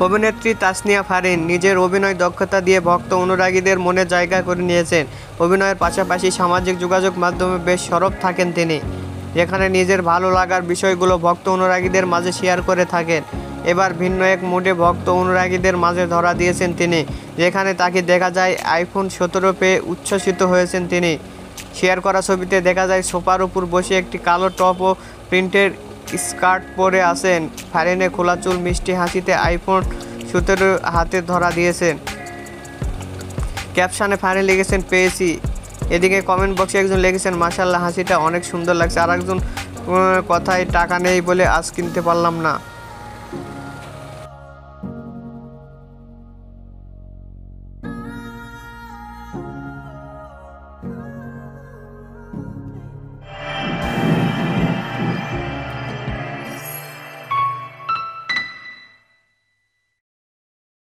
অভিনেত্রী তাসনিয়া ফারিন নিজের অভিনয় দক্ষতা দিয়ে ভক্ত অনুরাগীদের মনে জায়গা করে নিয়েছেন। অভিনয়ের পাশাপাশি সামাজিক যোগাযোগ মাধ্যমে বেশ সরব থাকেন তিনি, যেখানে নিজের ভালো লাগার বিষয়গুলো ভক্ত অনুরাগীদের মাঝে শেয়ার করে থাকেন। এবার ভিন্ন এক মুডে ভক্ত অনুরাগীদের মাঝে ধরা দিয়েছেন তিনি, যেখানে তাকে দেখা যায় আইফোন 17 পেয়ে উচ্ছ্বসিত হয়েছেন তিনি। শেয়ার করা ছবিতে দেখা যায় সোফার উপর বসে একটি কালো টপ ও প্রিন্টের স্কার্ট পরে আছেন ফারিনে। খোলা চুল, মিষ্টি হাসিতে আইফোন 17 হাতে ধরা দিয়েছেন। ক্যাপশনে ফারিন লিখেছেন পেয়েছি। এদিকে কমেন্ট বক্সে একজন লিখেছেন মাশাআল্লাহ, হাসিটা অনেক সুন্দর লাগছে। আর একজন কথায় টাকা নেই বলে আজ কিনতে পারলাম না।